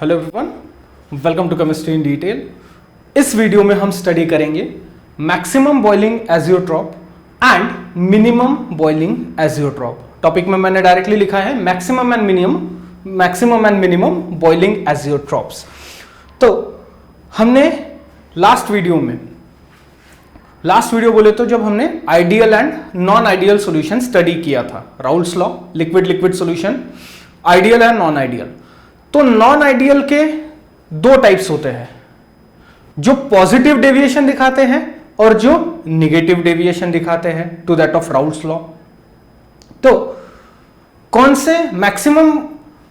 Hello everyone, welcome to chemistry in detail. इस video में हम स्टडी करेंगे maximum boiling azeotrope and minimum boiling azeotrope. Topic में मैंने डायरेक्टली लिखा है maximum and minimum boiling azeotropes. तो हमने लास्ट वीडियो बोले तो जब हमने ideal and non ideal solution study किया था, Raoult's law, liquid solution, ideal and non ideal. तो नॉन आइडियल के दो टाइप्स होते हैं, जो पॉजिटिव डेविएशन दिखाते हैं और जो निगेटिव डेविएशन दिखाते हैं to that of Raoult's law. तो कौन से मैक्सिमम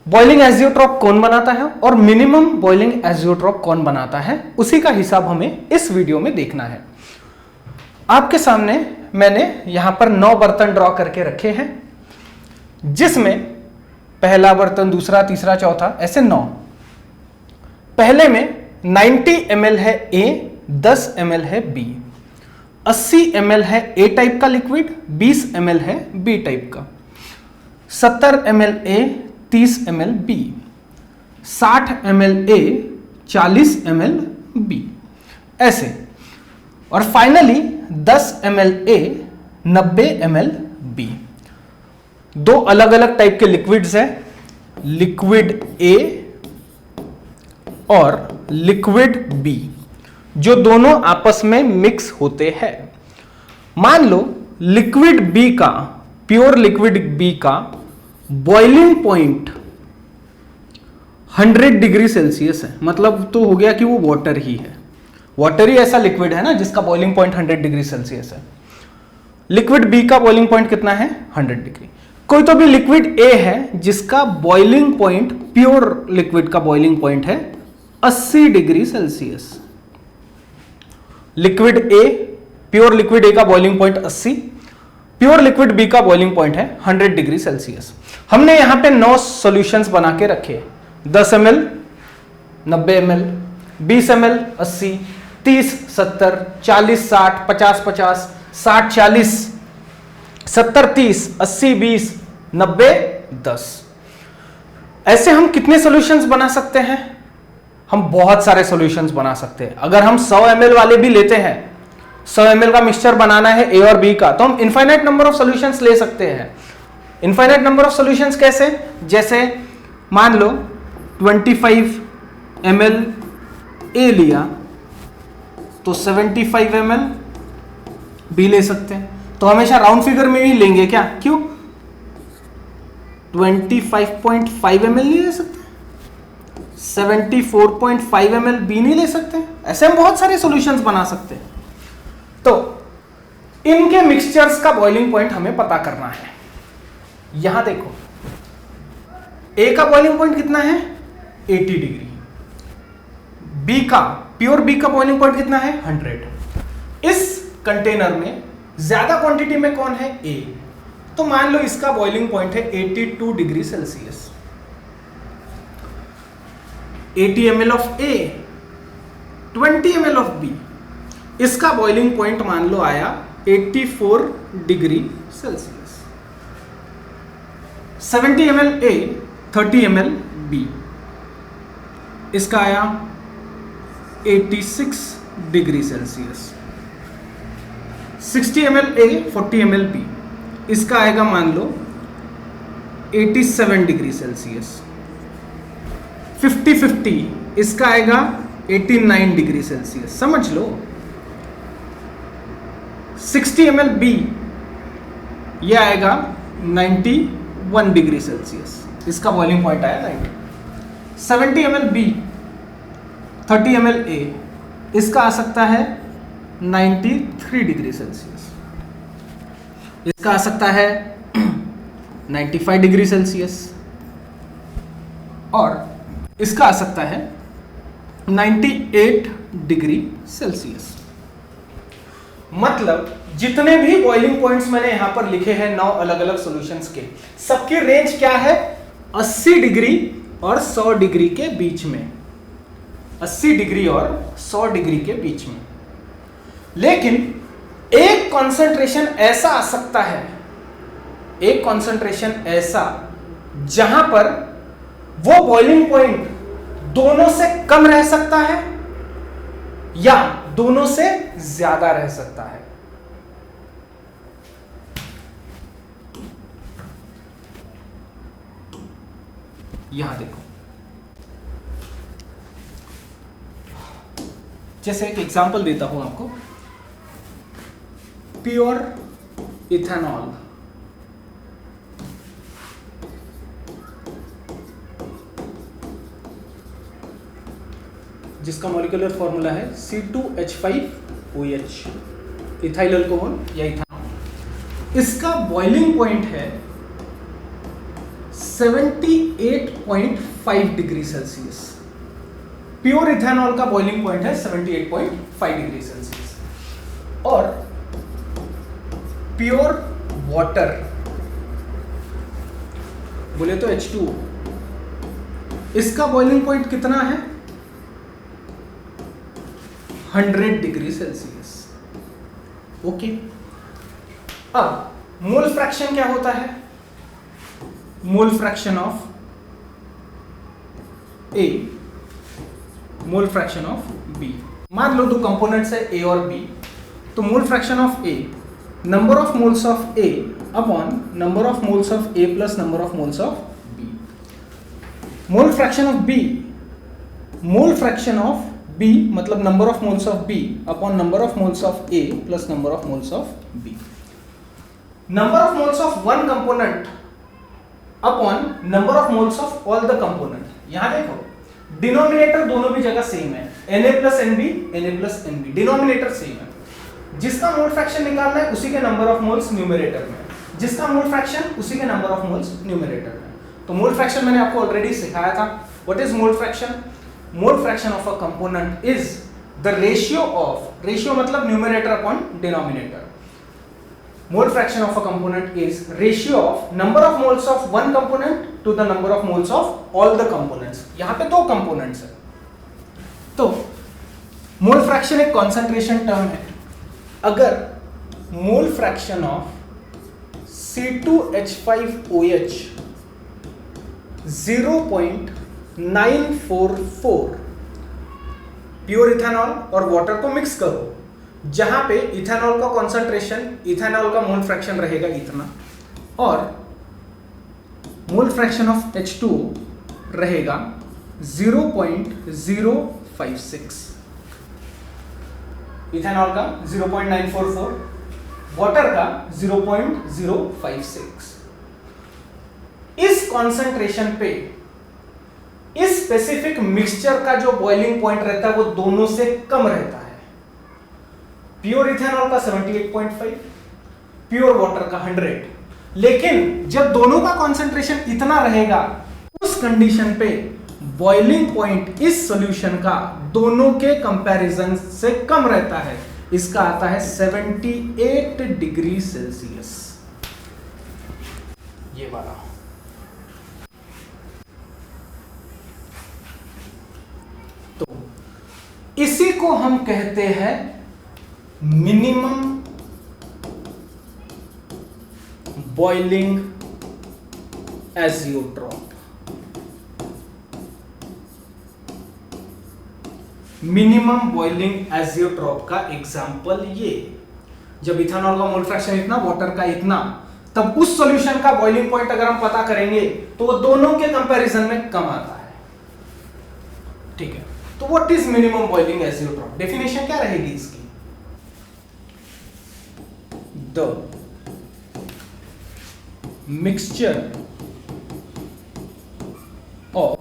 बॉइलिंग एजियोट्रॉप कौन बनाता है और मिनिमम बॉइलिंग एजियोट्रॉप कौन बनाता है, उसी का हिसाब हमें इस वीडियो में देखना है। आपके सामने मैंने यहां पर 9 बर्तन ड्रॉ करके रखे हैं, जिसमें पहला बर्तन, दूसरा, तीसरा, चौथा, ऐसे 9। पहले में 90 ml है A, 10 ml है B, 80 ml है A टाइप का लिक्विड, 20 ml है B टाइप का, 70 ml A, 30 ml B, 60 ml A, 40 ml B, ऐसे। और finally 10 ml A, 90 ml B। दो अलग अलग टाइप के लिक्विड्स हैं, लिक्विड A और लिक्विड B, जो दोनों आपस में मिक्स होते हैं। मान लो लिक्विड B का, प्योर लिक्विड B का बॉइलिंग पॉइंट 100 डिग्री सेल्सियस है, मतलब तो हो गया कि वो वाटर ही है। वाटर ही ऐसा लिक्विड है ना जिसका बॉइलिंग पॉइंट 100 डिग्री सेल्सियस है। लिक्विड B का बॉइलिंग पॉइंट कितना है? 100 डिग्री। कोई तो भी लिक्विड A है जिसका बॉइलिंग पॉइंट, प्योर लिक्विड का बॉइलिंग पॉइंट है 80 degree Celsius. Liquid A, pure liquid A का boiling point 80, pure liquid B का बॉइलिंग पॉइंट है 100 डिग्री सेल्सियस। हमने यहां पे 9 सॉल्यूशंस बना के रखे, 10 ml, 90 ml, 20 ml, 80, 30, 70, 40, 60, 50, 50, 60, 40, 70, 30, 80, 20, 90, 10। ऐसे हम कितने सॉल्यूशंस बना सकते हैं? हम बहुत सारे सॉल्यूशंस बना सकते हैं। अगर हम 100 ml वाले भी लेते हैं, 100 ml का मिक्सचर बनाना है A और B का, तो हम इनफाइनाइट नंबर ऑफ सॉल्यूशंस ले सकते हैं। इनफाइनाइट नंबर ऑफ सॉल्यूशंस कैसे? जैसे मान लो 25 ml A लिया तो 75 ml B ले सकते हैं। तो हमेशा राउंड फिगर में ही लेंगे क्या? क्यों? 25.5 ml नहीं ले सकते, 74.5 ml B नहीं ले सकते। ऐसे हम बहुत सारे सॉल्यूशंस बना सकते हैं। तो इनके मिक्सचर्स का बॉइलिंग पॉइंट हमें पता करना है। यहां देखो, A का बॉइलिंग पॉइंट कितना है? 80 डिग्री। B का, प्योर B का बॉइलिंग पॉइंट कितना है? 100। इस कंटेनर में ज्यादा क्वांटिटी में कौन है? A। तो मान लो इसका बॉइलिंग पॉइंट है 82 degree Celsius. 80 ml of A, 20 ml of B, इसका बॉइलिंग पॉइंट मान लो आया 84 degree Celsius. 70 ml A, 30 ml B, इसका आया 86 degree Celsius. 60 ml A, 40 ml B, इसका आएगा मान लो 87 डिग्री सेल्सियस। 50-50, इसका आएगा 89 डिग्री सेल्सियस। समझ लो। 60 ml B, यह आएगा 91 डिग्री सेल्सियस, इसका बॉइलिंग पॉइंट आया 90। 70 ml B, 30 ml A, इसका आ सकता है 93 डिग्री सेल्सियस, इसका आ सकता है 95 डिग्री सेल्सियस, और इसका आ सकता है 98 डिग्री सेल्सियस। मतलब जितने भी बॉइलिंग पॉइंट्स मैंने यहां पर लिखे हैं 9 अलग अलग सॉल्यूशंस के, सबकी रेंज क्या है? 80 डिग्री और 100 डिग्री के बीच में। 80 डिग्री और 100 डिग्री के बीच में। लेकिन एक कॉन्सेंट्रेशन ऐसा आ सकता है, एक कॉन्सेंट्रेशन ऐसा जहां पर वो बॉइलिंग पॉइंट दोनों से कम रह सकता है या दोनों से ज्यादा रह सकता है। यहां देखो, जैसे एक एग्जांपल देता हूं आपको, प्योर इथेनॉल जिसका मॉलिक्यूलर फॉर्मूला है C2H5OH, इथाइल अल्कोहल या इथेनॉल। इसका बॉइलिंग पॉइंट है 78.5 डिग्री सेल्सियस। प्योर इथेनॉल का बॉइलिंग पॉइंट है 78.5 डिग्री सेल्सियस। और प्योर वाटर बोले तो H2O, इसका बॉइलिंग पॉइंट कितना है? 100 डिग्री सेल्सियस। ओके, अब मोल फ्रैक्शन क्या होता है? मोल fraction of A, mole fraction of B। मान लो दो कंपोनेंट्स है A और B, तो mole fraction of A, number of moles of A upon number of moles of A plus number of moles of B। Mole fraction of B, mole fraction of B मतलब number of moles of B upon number of moles of A plus number of moles of B। Number of moles of one component upon number of moles of all the component. यहां देखो, denominator दोनों भी जगह same है, Na plus NB, Na plus NB, denominator same है। जिसका mole fraction निकालना है उसी के नंबर ऑफ मोल्स न्यूमरेटर में, जिसका मोल फ्रैक्शन उसी के नंबर ऑफ मोल्स न्यूमरेटर में। तो मोल फ्रैक्शन मैंने आपको ऑलरेडी सिखाया था। What is mole fraction? Mole fraction of a component is the ratio of, ratio मतलब numerator upon denominator. Mole fraction of a component is ratio of number of moles of one component to the number of moles of all the components. यहां पे दो components है, तो mole fraction एक concentration term है। अगर mole fraction of C2H5OH 0.944 pure ethanol और water को मिक्स करो, जहां पे इथेनॉल का कॉन्सेंट्रेशन, इथेनॉल का मोल फ्रैक्शन रहेगा इतना, और मोल फ्रैक्शन ऑफ H2O रहेगा 0.056। इथेनॉल का 0.944, वाटर का 0.056। इस कॉन्सेंट्रेशन पे इस स्पेसिफिक मिक्सचर का जो बॉइलिंग पॉइंट रहता है वो दोनों से कम रहता है। प्योर इथेनॉल का 78.5, प्योर वाटर का 100। लेकिन जब दोनों का कॉन्सेंट्रेशन इतना रहेगा, उस कंडीशन पे बॉइलिंग पॉइंट इस सॉल्यूशन का दोनों के कंपैरिजन से कम रहता है। इसका आता है 78 डिग्री सेल्सियस, ये वाला। तो इसी को हम कहते हैं minimum boiling azeotrope. Minimum boiling azeotrope का एग्जांपल ये, जब इथेनॉल का मोल फ्रैक्शन इतना, वाटर का इतना, तब उस सॉल्यूशन का बॉइलिंग पॉइंट अगर हम पता करेंगे तो वो दोनों के कंपैरिजन में कम आता है। ठीक है, तो what is minimum boiling azeotrope? Definition क्या रहेगी इसकी? The mixture of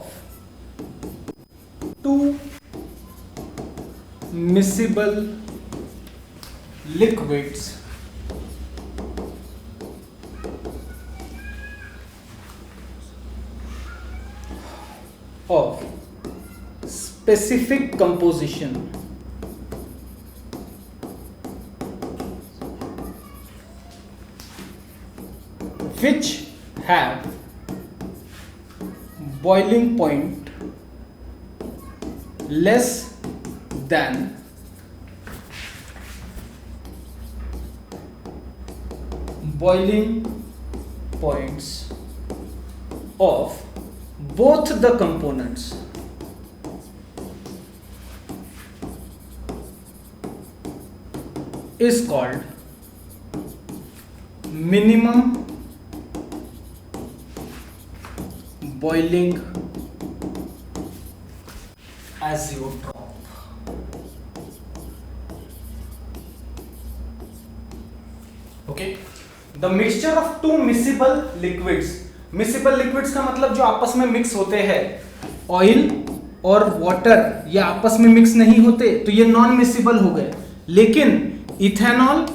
two miscible liquids of specific composition which have boiling point less than boiling points of both the components is called minimum boiling azeotrope. Okay, the mixture of two miscible liquids. miscible liquids का मतलब जो आपस में mix होते हैं, oil और water ये आपस में मिक्स नहीं होते तो ये नॉन मिसिबल हो गए, लेकिन इथेनॉल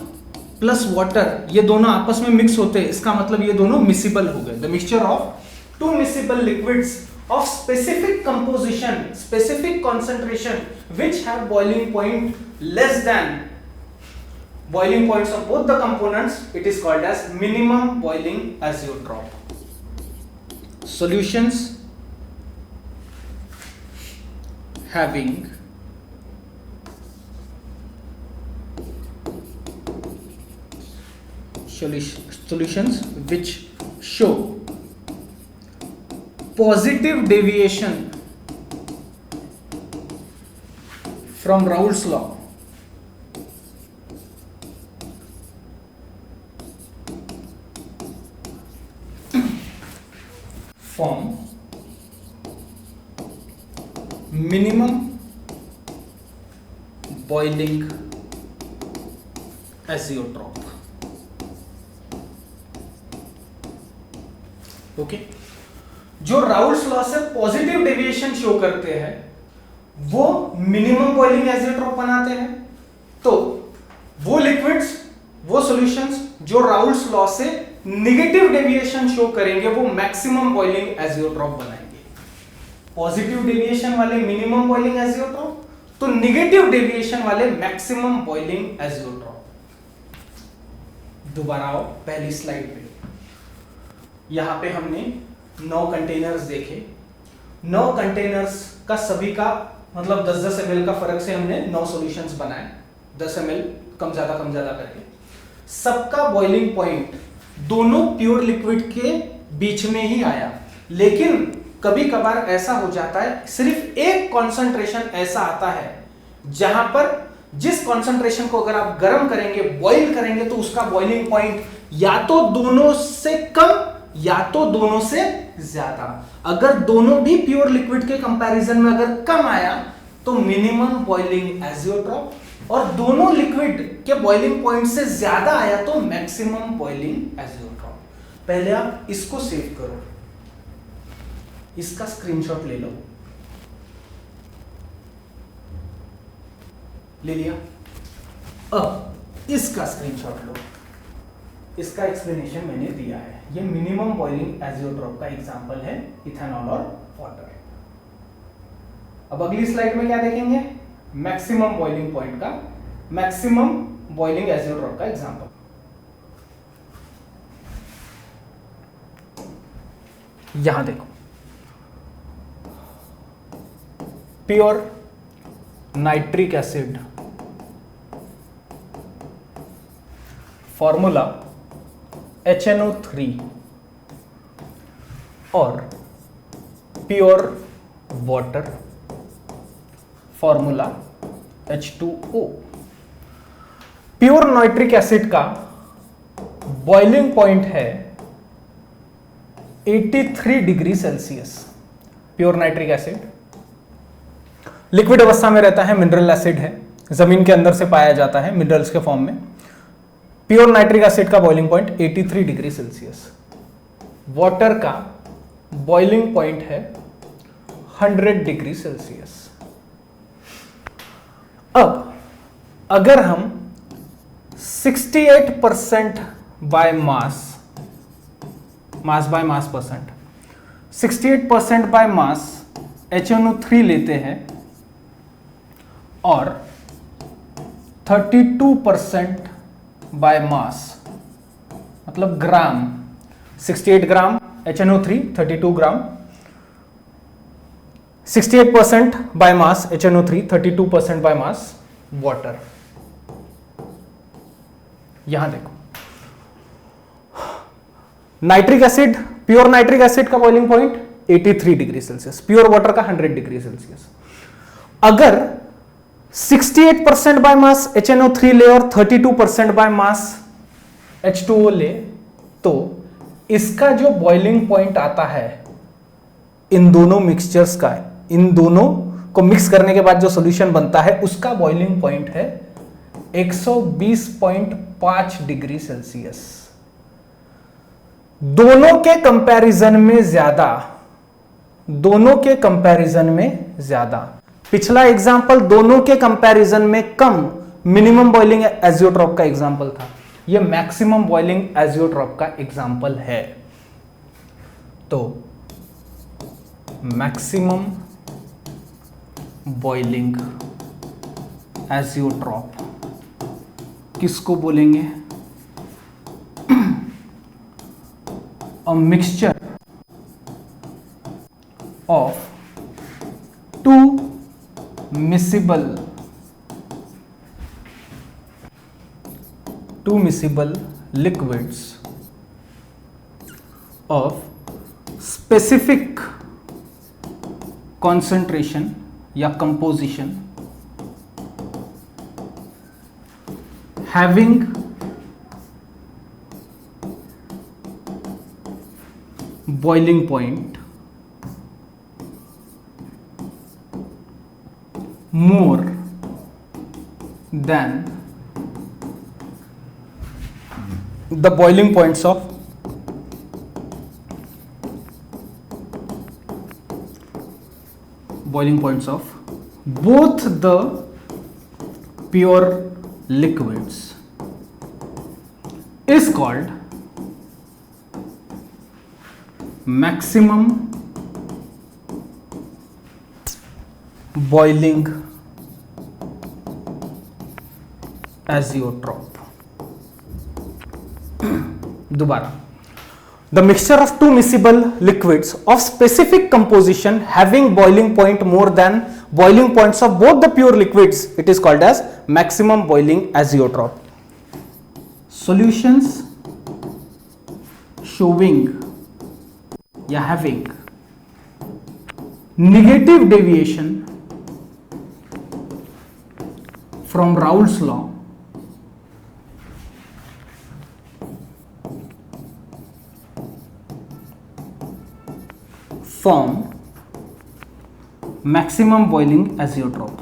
प्लस वाटर ये दोनों आपस में मिक्स होते हैं, इसका मतलब ये दोनों मिसिबल हो गए. The mixture of two miscible liquids of specific composition, specific concentration, which have boiling point less than boiling points of both the components, it is called as minimum boiling azeotrope. Solutions having solutions which show positive deviation from Raoult's law form minimum boiling azeotrope. Okay, जो Raoult's law से positive deviation show करते हैं वो minimum boiling azeotrope बनाते हैं. तो वो liquids, वो सॉल्यूशंस जो राउल्ट्स लॉ से नेगेटिव डेविएशन शो करेंगे वो मैक्सिमम बॉइलिंग एजियोट्रोप बनाएंगे. पॉजिटिव डेविएशन वाले मिनिमम बॉइलिंग एजियोट्रोप, तो नेगेटिव डेविएशन वाले मैक्सिमम बॉइलिंग एजियोट्रोप. दोबारा आओ पहली स्लाइड पे. यहां पे हमने 9 कंटेनर्स देखे. 9 कंटेनर्स का सभी का मतलब 10-10 ml का फर्क से हमने 9 सॉल्यूशंस बनाए, 10 ml कम ज्यादा करके. सबका बॉइलिंग पॉइंट दोनों प्योर लिक्विड के बीच में ही आया, लेकिन कभी कभार ऐसा हो जाता है सिर्फ एक कॉन्सेंट्रेशन ऐसा आता है जहां पर जिस कॉन्सेंट्रेशन को अगर आप गर्म करेंगे, बॉइल करेंगे, तो उसका बॉइलिंग पॉइंट या तो दोनों से कम या तो दोनों से ज्यादा. अगर दोनों भी प्योर लिक्विड के कंपैरिजन में अगर कम आया तो मिनिमम बॉइलिंग एजियोट्रोप, और दोनों लिक्विड के बॉइलिंग पॉइंट से ज्यादा आया तो मैक्सिमम बॉइलिंग एजियोट्रोप. पहले आप इसको सेव करो, इसका स्क्रीनशॉट ले लो. ले लिया? अब इसका स्क्रीनशॉट लो. इसका एक्सप्लेनेशन मैंने दिया है. ये मिनिमम बॉइलिंग एजियोट्रोप का एग्जांपल है, इथेनॉल और वाटर. अब अगली स्लाइड में क्या देखेंगे? मैक्सिमम बॉइलिंग पॉइंट का, मैक्सिमम बॉइलिंग एजियोट्रोप का एग्जांपल. यहां देखो, pure nitric acid formula HNO3 और pure water formula H2O. Pure nitric acid का बॉइलिंग पॉइंट है 83 degree Celsius. Pure nitric acid liquid अवस्था में रहता है, मिनरल एसिड है, जमीन के अंदर से पाया जाता है मिनरल्स के फॉर्म में. प्योर नाइट्रिक एसिड का boiling point 83 degree Celsius. Water का बॉइलिंग पॉइंट है 100 डिग्री सेल्सियस. अब अगर हम 68% by mass by mass percent, 68% by mass HNO3 लेते हैं और 32% बाय मास मतलब gram, 68 gram HNO3, 32 gram, 68% by mass HNO3, 32% by mass water. यहां देखो, nitric acid, pure nitric acid का boiling point 83 degree Celsius, pure water का 100 degree Celsius. अगर 68% by mass HNO3 ले और 32% बाय मास H2O ले, तो इसका जो बॉइलिंग पॉइंट आता है इन दोनों मिक्सचर्स का, इन दोनों को मिक्स करने के बाद जो सॉल्यूशन बनता है उसका बॉइलिंग पॉइंट है 120.5 डिग्री सेल्सियस। दोनों के कंपैरिजन में ज्यादा, दोनों के कंपैरिजन में ज्यादा। पिछला एग्जांपल दोनों के कंपैरिजन में कम मिनिमम बॉइलिंग एजियोट्रॉप का एग्जांपल था, ये मैक्सिमम बॉइलिंग एजियोट्रॉप का एग्जांपल है। तो मैक्सिमम बॉइलिंग एजियोट्रॉप किसको बोलेंगे? A mixture of two miscible liquids of specific concentration या composition having boiling point more than the boiling points of both the pure liquids is called maximum boiling azeotrope। दोबारा, the mixture of two miscible liquids of specific composition having boiling point more than boiling points of both the pure liquids, it is called as maximum boiling azeotrope। Solutions showing या having negative deviation from Raoult's law form maximum boiling azeotrope।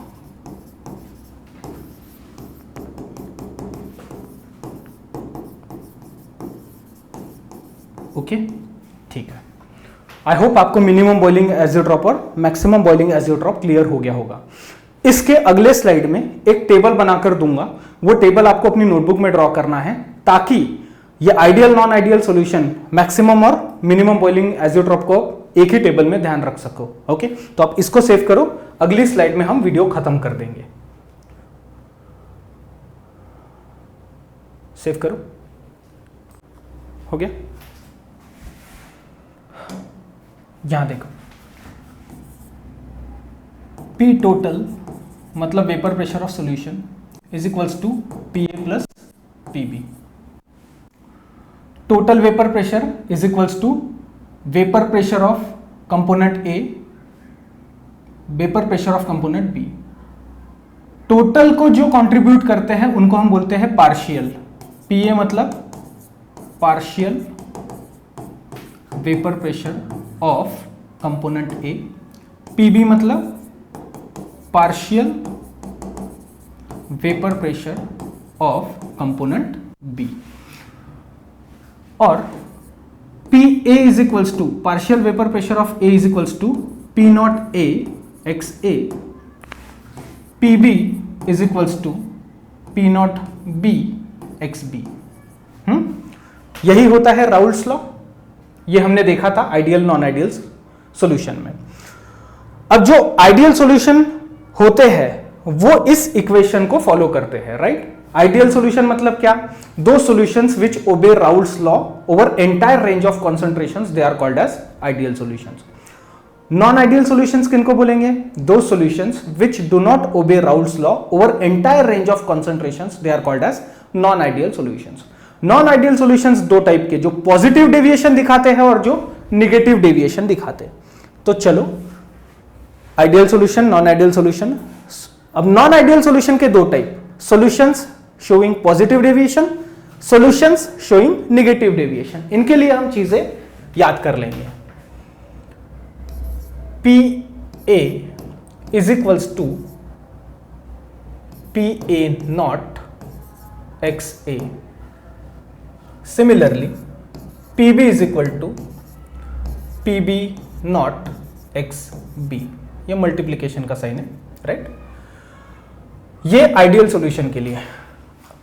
Okay, ठीक है। I hope आपको minimum boiling azeotrope और maximum boiling azeotrope clear हो गया होगा। इसके अगले स्लाइड में एक टेबल बनाकर दूंगा, वो टेबल आपको अपनी नोटबुक में ड्रॉ करना है ताकि ये ideal non ideal solution maximum और मिनिमम बॉइलिंग एजियोट्रॉप को एक ही टेबल में ध्यान रख सको। ओके, तो आप इसको सेव करो, अगली स्लाइड में हम वीडियो खत्म कर देंगे। सेव करो, हो गया? यहां देखो, P टोटल मतलब vapour pressure of solution is equals to PA plus PB। Total vapour pressure is equals to vapour pressure of component A, vapour pressure of component B। Total को जो कंट्रीब्यूट करते हैं उनको हम बोलते हैं पार्शियल। PA मतलब partial vapour pressure of component A, PB मतलब partial vapour pressure of component B। और PA is equals to partial vapour pressure of A is equals to P not A x A, PB is equals to P not B x B। यही होता है Raoult's law. ये हमने देखा था ideal non ideal solution में। अब जो आइडियल सॉल्यूशन होते हैं वो इस इक्वेशन को फॉलो करते हैं, राइट? आइडियल सॉल्यूशन मतलब क्या? दो solutions which obey Raoult's law over entire range of concentrations, they are called as ideal solutions. Non ideal solutions किनको बोलेंगे? दो solutions which do not obey Raoult's law over entire range of concentrations, they are called as non ideal solutions. Non ideal solutions दो type के, जो positive deviation दिखाते हैं और जो निगेटिव डेविएशन दिखाते हैं। तो चलो, ideal solution, non ideal solution अब नॉन आइडियल सॉल्यूशन के दो type, solutions showing positive deviation, solutions showing negative deviation. इनके लिए हम चीजें याद कर लेंगे। P A is equals to P A not x A, similarly P B is equal to P B not x B, ये मल्टीप्लीकेशन का sign है, राइट। ये आइडियल सॉल्यूशन के लिए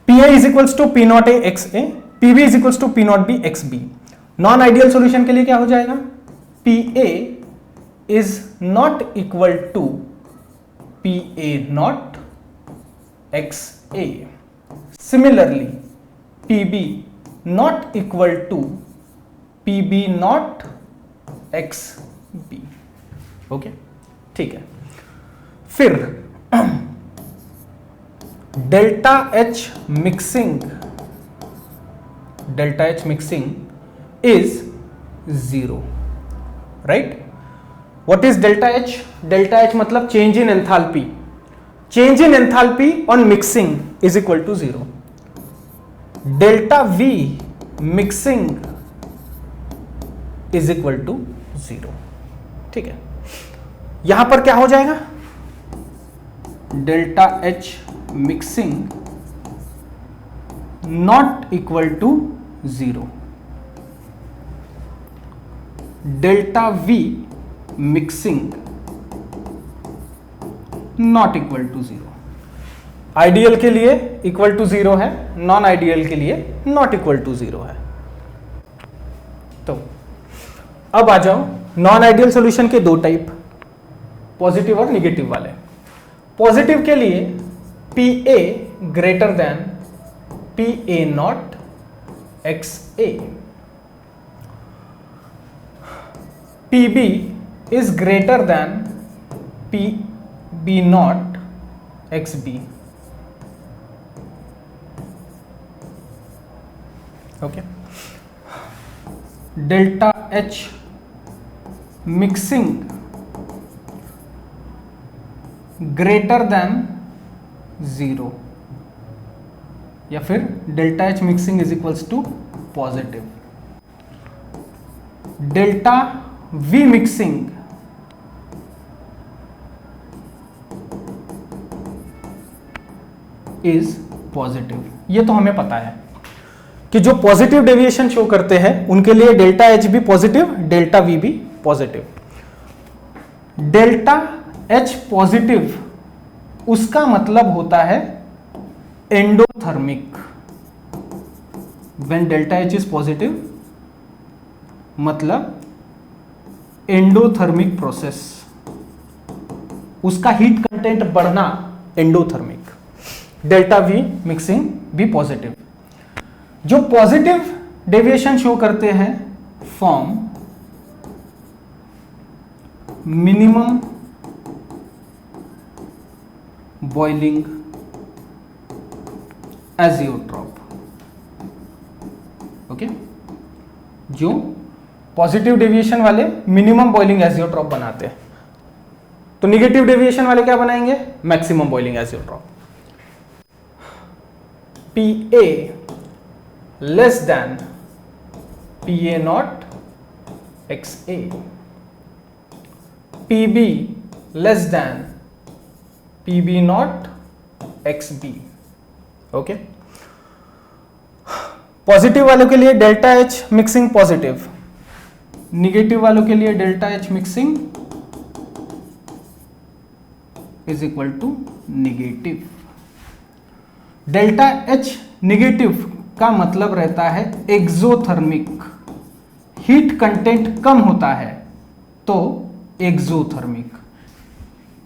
P A is equals to P not a X A, P B is equals to P not B X B. Non ideal solution के लिए क्या हो जाएगा, P A is not equal to P A not x A, similarly P B not equal to P B not x B. Okay, ठीक है। फिर delta H mixing is 0, right. What is delta H? Delta H मतलब change in enthalpy, change in enthalpy on mixing is equal to 0। Delta V mixing is equal to 0, ठीक है। यहां पर क्या हो जाएगा, delta H mixing not equal to 0, delta V mixing not equal to 0। Ideal के लिए इक्वल टू 0 है, नॉन आइडियल के लिए नॉट इक्वल टू 0 है। तो अब आ जाओ नॉन आइडियल सॉल्यूशन के दो टाइप, पॉजिटिव और निगेटिव वाले। पॉजिटिव के लिए P A greater than P A not x A, P B is greater than P B not x B. Okay, delta H mixing greater than 0, या फिर delta H mixing is equals to positive. Delta V mixing is positive. ये तो हमें पता है कि जो positive deviation show करते हैं उनके लिए डेल्टा एच भी पॉजिटिव, डेल्टा वी भी पॉजिटिव। डेल्टा एच पॉजिटिव उसका मतलब होता है endothermic. When delta H is positive मतलब एंडोथर्मिक प्रोसेस, उसका हीट कंटेंट बढ़ना एंडोथर्मिक। डेल्टा वी मिक्सिंग भी पॉजिटिव। जो पॉजिटिव डेविएशन शो करते हैं form minimum boiling azeotrope. Okay, जो पॉजिटिव डेविएशन वाले मिनिमम बॉइलिंग एजियोट्रॉप बनाते हैं, तो निगेटिव डेविएशन वाले क्या बनाएंगे, maximum boiling azeotrope. P A less than P A not x A, P B less than P B not x B. Okay, positive वालों के लिए delta H mixing positive, negative वालों के लिए delta H mixing is equal to negative. Delta H negative का मतलब रहता है एक्सोथर्मिक, हीट कंटेंट कम होता है तो एक्सोथर्मिक।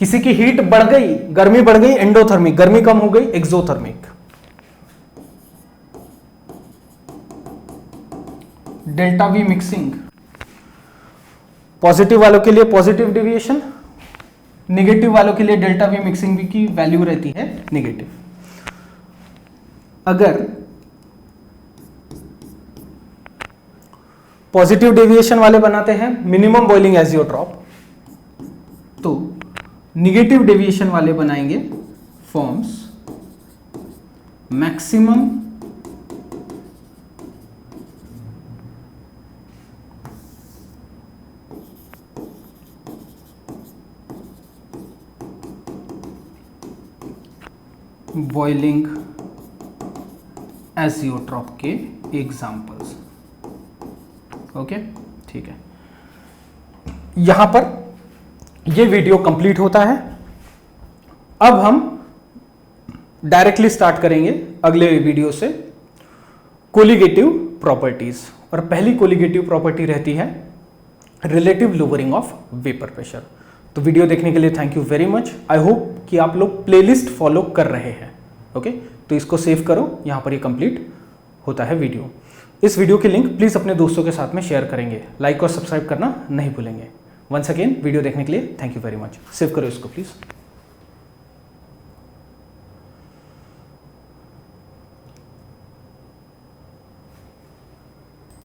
किसी की हीट बढ़ गई, गर्मी बढ़ गई एंडोथर्मिक, गर्मी कम हो गई exothermic. Delta V mixing positive वालों के लिए पॉजिटिव डेविएशन, निगेटिव वालों के लिए डेल्टा वी मिक्सिंग भी की वैल्यू रहती है निगेटिव। अगर पॉजिटिव डेविएशन वाले बनाते हैं मिनिमम बॉइलिंग एजियोट्रॉप, तो निगेटिव डेविएशन वाले बनाएंगे forms maximum boiling azeotrope के एग्जाम्पल्स। ओके, ठीक है, यहां पर ये वीडियो कंप्लीट होता है। अब हम डायरेक्टली स्टार्ट करेंगे अगले वीडियो से कोलिगेटिव प्रॉपर्टीज, और पहली कोलिगेटिव प्रॉपर्टी रहती है relative lowering of vapour pressure. तो वीडियो देखने के लिए thank you very much. I hope कि आप लोग प्लेलिस्ट फॉलो कर रहे हैं। ओके, तो इसको सेव करो, यहां पर ये कंप्लीट होता है वीडियो। इस वीडियो की लिंक प्लीज अपने दोस्तों के साथ में शेयर करेंगे, लाइक और सब्सक्राइब करना नहीं भूलेंगे। वंस अगेन वीडियो देखने के लिए thank you very much. Save करो इसको प्लीज।